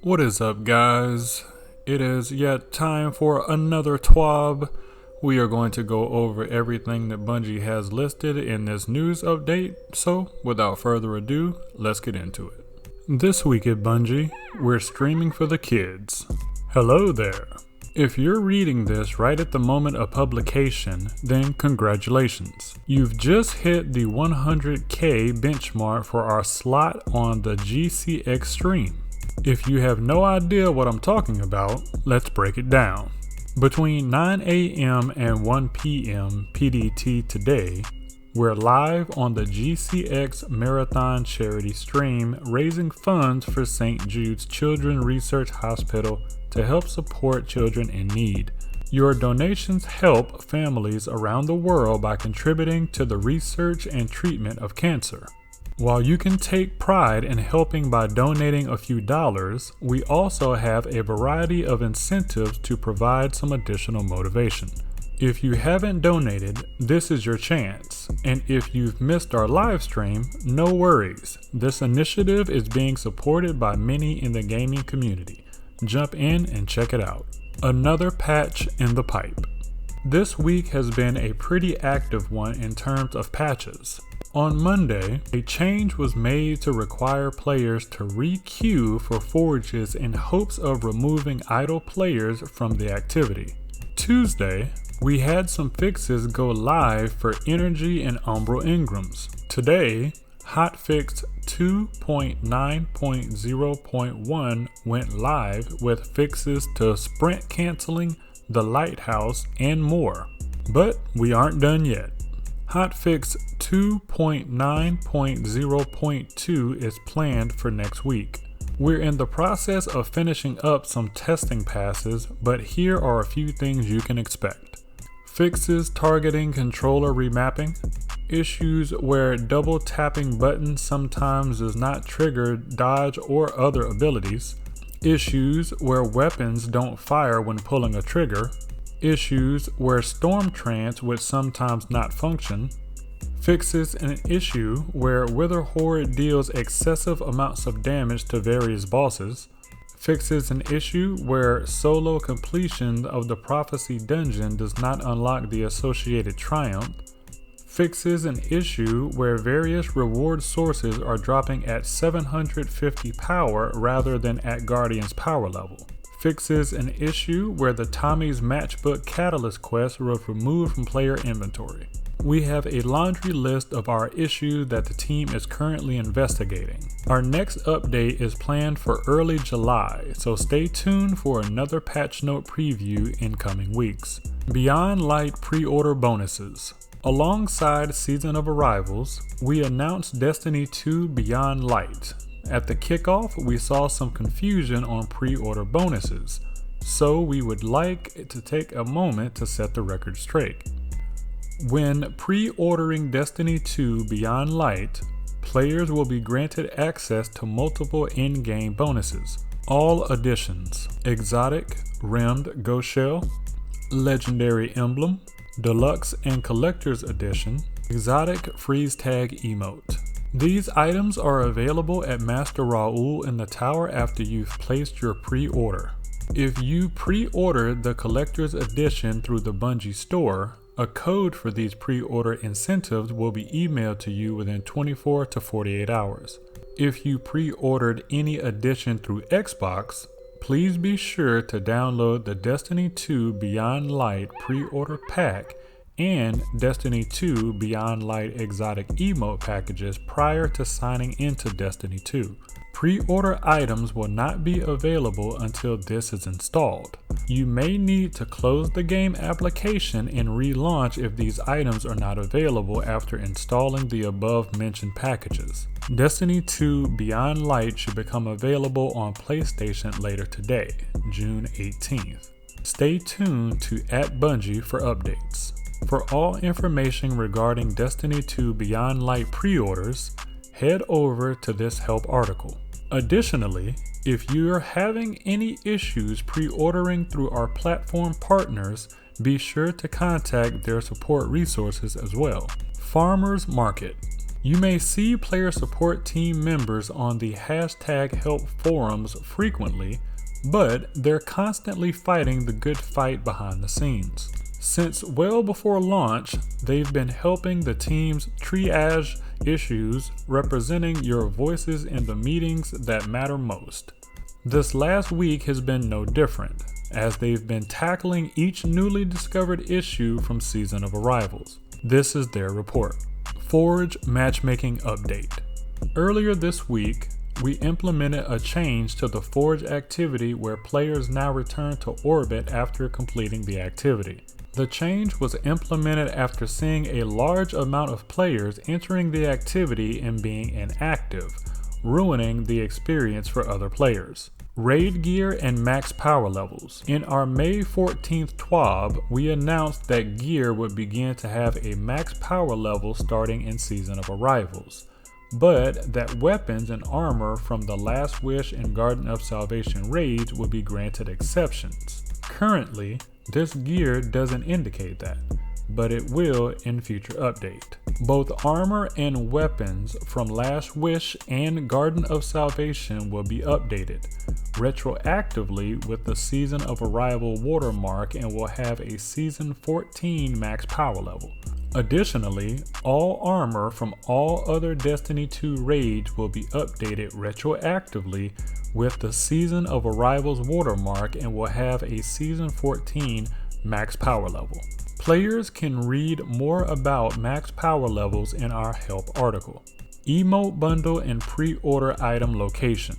What is up, guys? It is yet time for another TWAB. We are going to go over everything that Bungie has listed in this news update, so without further ado, let's get into it. This week at Bungie, we're streaming for the kids. Hello there. If you're reading this right at the moment of publication, then congratulations. You've just hit the 100K benchmark for our slot on the GCX stream. If you have no idea what I'm talking about, let's break it down. Between 9 a.m. and 1 p.m. PDT today, we're live on the GCX Marathon charity stream raising funds for St. Jude's Children's Research Hospital to help support children in need. Your donations help families around the world by contributing to the research and treatment of cancer. While you can take pride in helping by donating a few dollars, we also have a variety of incentives to provide some additional motivation. If you haven't donated, this is your chance. And if you've missed our live stream, no worries. This initiative is being supported by many in the gaming community. Jump in and check it out. Another patch in the pipe. This week has been a pretty active one in terms of patches. On Monday, a change was made to require players to re-queue for forges in hopes of removing idle players from the activity. Tuesday, we had some fixes go live for Energy and Umbral Engrams. Today, Hotfix 2.9.0.1 went live with fixes to sprint canceling, the lighthouse, and more. But we aren't done yet. Hotfix 2.9.0.2 is planned for next week. We're in the process of finishing up some testing passes, but here are a few things you can expect. Fixes targeting controller remapping, issues where double tapping buttons sometimes does not trigger dodge or other abilities, issues where weapons don't fire when pulling a trigger, issues where storm trance would sometimes not function, fixes an issue where Wither Horde deals excessive amounts of damage to various bosses, fixes an issue where solo completion of the Prophecy dungeon does not unlock the associated triumph, fixes an issue where various reward sources are dropping at 750 power rather than at Guardian's power level. Fixes an issue where the Tommy's Matchbook Catalyst quest was removed from player inventory. We have a laundry list of our issues that the team is currently investigating. Our next update is planned for early July, so stay tuned for another patch note preview in coming weeks. Beyond Light Preorder Bonuses. Alongside Season of Arrivals, we announced Destiny 2 Beyond Light. At the kickoff, we saw some confusion on pre-order bonuses, so we would like to take a moment to set the record straight. When pre-ordering Destiny 2 Beyond Light, players will be granted access to multiple in-game bonuses. All editions: Exotic, Rimmed Ghost Shell, Legendary Emblem, Deluxe and Collector's Edition, Exotic Freeze Tag Emote. These items are available at Master Raoul in the tower after you've placed your pre-order. If you pre-ordered the Collector's Edition through the Bungie store, a code for these pre-order incentives will be emailed to you within 24 to 48 hours. If you pre-ordered any edition through Xbox, please be sure to download the Destiny 2 Beyond Light pre-order pack and Destiny 2 Beyond Light Exotic Emote packages prior to signing into Destiny 2. Pre-order items will not be available until this is installed. You may need to close the game application and relaunch if these items are not available after installing the above mentioned packages. Destiny 2 Beyond Light should become available on PlayStation later today, June 18th. Stay tuned to @Bungie for updates. For all information regarding Destiny 2 Beyond Light pre-orders, head over to this help article. Additionally, if you're having any issues pre-ordering through our platform partners, be sure to contact their support resources as well. Farmers Market. You may see player support team members on the #help forums frequently, but they're constantly fighting the good fight behind the scenes. Since well before launch, they've been helping the teams triage issues, representing your voices in the meetings that matter most. This last week has been no different, as they've been tackling each newly discovered issue from Season of Arrivals. This is their report. Forge Matchmaking Update. Earlier this week, we implemented a change to the Forge activity where players now return to orbit after completing the activity. The change was implemented after seeing a large amount of players entering the activity and being inactive, ruining the experience for other players. Raid gear and max power levels. In our May 14th TWAB, we announced that gear would begin to have a max power level starting in Season of Arrivals, but that weapons and armor from the Last Wish and Garden of Salvation raids would be granted exceptions. Currently, this gear doesn't indicate that, but it will in future update. Both armor and weapons from Last Wish and Garden of Salvation will be updated retroactively with the Season of Arrival watermark and will have a Season 14 max power level. Additionally, all armor from all other Destiny 2 raids will be updated retroactively with the Season of Arrival's watermark and will have a Season 14 max power level. Players can read more about max power levels in our help article. Emote bundle and pre-order item location.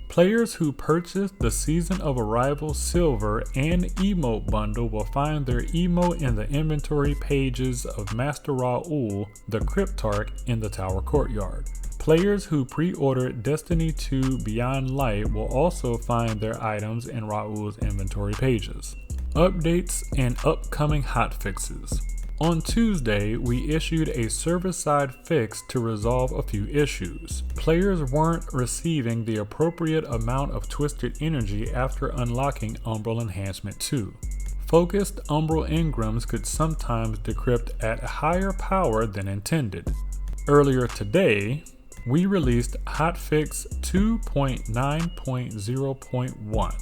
Players who purchase the Season of Arrival Silver and Emote bundle will find their emote in the inventory pages of Master Raul, the Cryptarch, in the Tower Courtyard. Players who pre-order Destiny 2 Beyond Light will also find their items in Raul's inventory pages. Updates and upcoming hotfixes. On Tuesday, we issued a server-side fix to resolve a few issues. Players weren't receiving the appropriate amount of twisted energy after unlocking Umbral Enhancement 2. Focused Umbral engrams could sometimes decrypt at higher power than intended. Earlier today, we released Hotfix 2.9.0.1.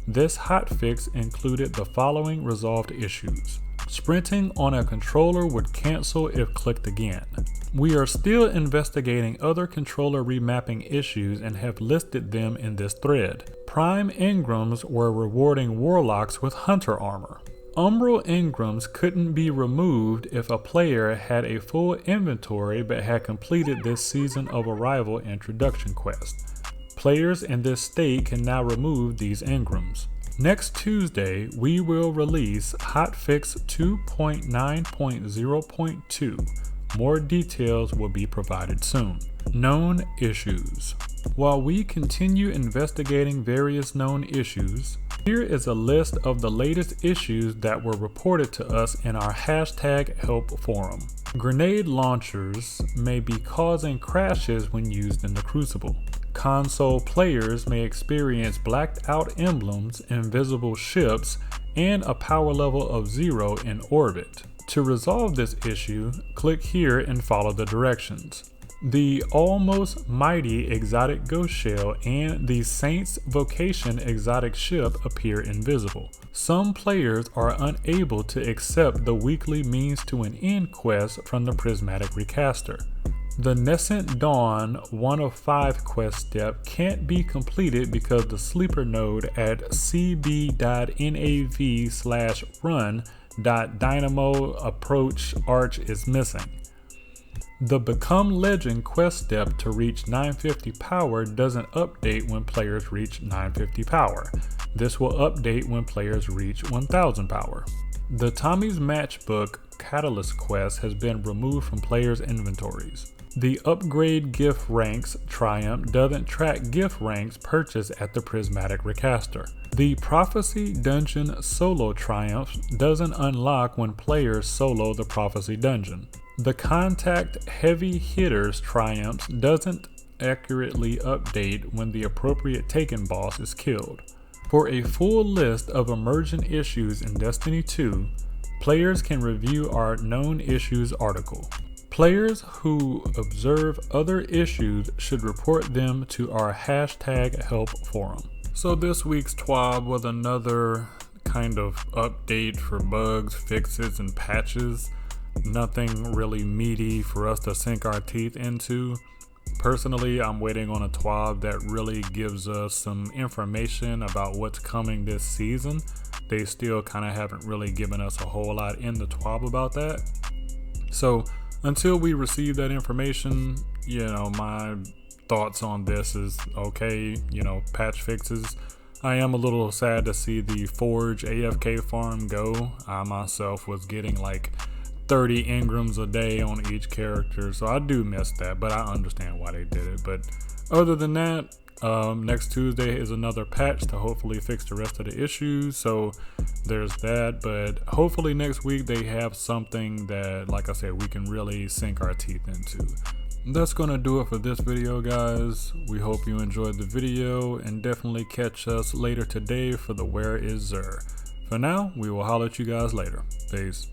This hotfix included the following resolved issues. Sprinting on a controller would cancel if clicked again. We are still investigating other controller remapping issues and have listed them in this thread. Prime engrams were rewarding warlocks with hunter armor. Umbral engrams couldn't be removed if a player had a full inventory but had completed this Season of Arrival introduction quest. Players in this state can now remove these engrams. Next Tuesday, we will release Hotfix 2.9.0.2. More details will be provided soon. Known issues. While we continue investigating various known issues, here is a list of the latest issues that were reported to us in our #help forum. Grenade launchers may be causing crashes when used in the Crucible. Console players may experience blacked out emblems, invisible ships, and a power level of 0 in orbit. To resolve this issue, click here and follow the directions. The Almost Mighty exotic ghost shell and the Saint's Vocation exotic ship appear invisible. Some players are unable to accept the weekly means to an end quest from the Prismatic Recaster. The Nascent Dawn 1 of 5 quest step can't be completed because the sleeper node at cb.nav/run.dynamo approach arch is missing. The Become Legend quest step to reach 950 power doesn't update when players reach 950 power. This will update when players reach 1000 power. The Tommy's Matchbook Catalyst quest has been removed from players' inventories. The Upgrade Gift Ranks Triumph doesn't track gift ranks purchased at the Prismatic Recaster. The Prophecy Dungeon Solo Triumph doesn't unlock when players solo the Prophecy Dungeon. The Contact Heavy Hitters Triumphs doesn't accurately update when the appropriate Taken boss is killed. For a full list of emergent issues in Destiny 2, players can review our Known Issues article. Players who observe other issues should report them to our #help forum. So this week's TWAB was another kind of update for bugs, fixes, and patches. Nothing really meaty for us to sink our teeth into. Personally, I'm waiting on a TWAB that really gives us some information about what's coming this season. They still kind of haven't really given us a whole lot in the TWAB about that. So until we receive that information, my thoughts on this is okay, patch fixes. I am a little sad to see the Forge AFK farm go. I myself was getting like 30 engrams a day on each character, so I do miss that, but I understand why they did it. But other than that, next Tuesday is another patch to hopefully fix the rest of the issues, so there's that. But hopefully next week they have something that, like I said, we can really sink our teeth into. That's gonna do it for this video, guys. We hope you enjoyed the video, and definitely catch us later today for the Where Is Zer. For now, we will holler at you guys later. Peace.